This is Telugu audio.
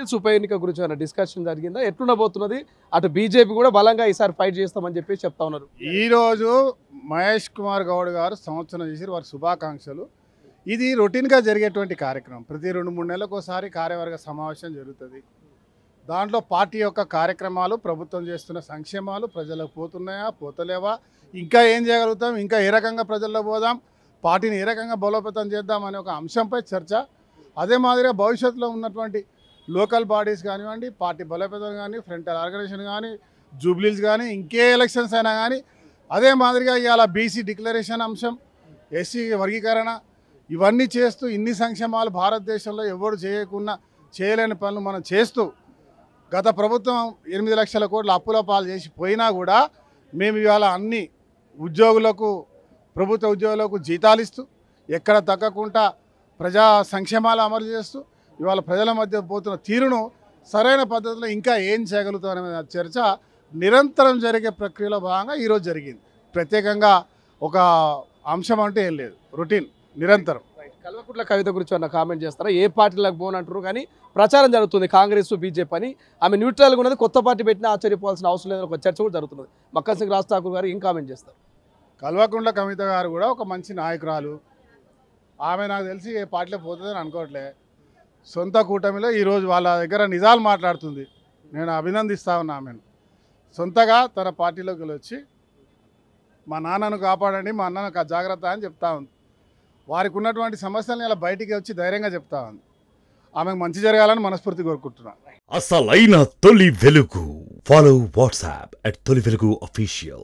జూబ్లీహిల్స్ ఉప ఎన్నిక గురించి ఏమైనా డిస్కషన్ జరిగిందా? ఎట్లుండబోతున్నది? అటు బీజేపీ కూడా బలంగా ఈసారి ఫైట్ చేస్తామని చెప్పి చెప్తా ఉన్నారు. ఈరోజు మహేష్ కుమార్ గౌడ్ గారు సంవత్సరం చేసి వారి శుభాకాంక్షలు. ఇది రొటీన్గా జరిగేటువంటి కార్యక్రమం. ప్రతి 2-3 నెలలకు ఒకసారి కార్యవర్గ సమావేశం జరుగుతుంది. దాంట్లో పార్టీ యొక్క కార్యక్రమాలు, ప్రభుత్వం చేస్తున్న సంక్షేమాలు ప్రజలకు పోతున్నాయా, పోతలేవా, ఇంకా ఏం చేయగలుగుతాం, ఇంకా ఏ రకంగా ప్రజల్లో పోదాం, పార్టీని ఏ రకంగా బలోపేతం చేద్దాం అనే ఒక అంశంపై చర్చ. అదే మాదిరిగా భవిష్యత్తులో ఉన్నటువంటి లోకల్ బాడీస్ కానివ్వండి, పార్టీ బలోపేతం కానీ, ఫ్రంటల్ ఆర్గనైజేషన్ కానీ, జూబ్లీస్ కానీ, ఇంకే ఎలక్షన్స్ అయినా కానీ, అదే మాదిరిగా ఇవాళ బీసీ డిక్లరేషన్ అంశం, ఎస్సీ వర్గీకరణ, ఇవన్నీ చేస్తూ ఇన్ని సంక్షేమాలు భారతదేశంలో ఎవరు చేయకుండా చేయలేని పనులు మనం చేస్తూ గత ప్రభుత్వం 8 లక్షల కోట్ల అప్పుల పాలు చేసి పోయినా కూడా మేము ఇవాళ అన్ని ఉద్యోగులకు, ప్రభుత్వ ఉద్యోగులకు జీతాలు ఇస్తూ ఎక్కడ తగ్గకుండా ప్రజా సంక్షేమాలు అమలు చేస్తూ ఇవాళ ప్రజల మధ్య పోతున్న తీరును సరైన పద్ధతిలో ఇంకా ఏం చేయగలుగుతామనే చర్చ నిరంతరం జరిగే ప్రక్రియలో భాగంగా ఈరోజు జరిగింది. ప్రత్యేకంగా ఒక అంశం అంటే ఏం లేదు, రొటీన్ నిరంతరం. కల్వకుంట్ల కవిత గురించి ఏమన్నా కామెంట్ చేస్తారా? ఏ పార్టీలకు పోనంటారు కానీ ప్రచారం జరుగుతుంది కాంగ్రెస్ బీజేపీ అని. ఆమె న్యూట్రల్గా ఉన్నది, కొత్త పార్టీ పెట్టినా ఆశ్చర్యపోవాల్సిన అవసరం లేదని ఒక చర్చ కూడా జరుగుతుంది. మక్కన్ సింగ్ రాజ్ ఠాకూర్ గారు ఏం కామెంట్ చేస్తారు? కల్వకుంట్ల కవిత గారు కూడా ఒక మంచి నాయకురాలు. ఆమె నాకు తెలిసి ఏ పార్టీలో పోతుందని అనుకోవట్లే. సొంత కూటమిలో ఈరోజు వాళ్ళ దగ్గర నిజాలు మాట్లాడుతుంది. నేను అభినందిస్తా ఉన్నా ఆమెను. సొంతగా తన పార్టీలోకి వచ్చి మా నాన్నను కాపాడండి, మా అన్నను జాగ్రత్త అని చెప్తా ఉంది. వారికి ఉన్నటువంటి సమస్యలను ఇలా బయటికి వచ్చి ధైర్యంగా చెప్తా ఉంది. ఆమెకు మంచి జరగాలని మనస్ఫూర్తి కోరుకుంటున్నాను. అసలైన తొలి వెలుగు. ఫాలో వాట్సాప్ @తొలి వెలుగు official.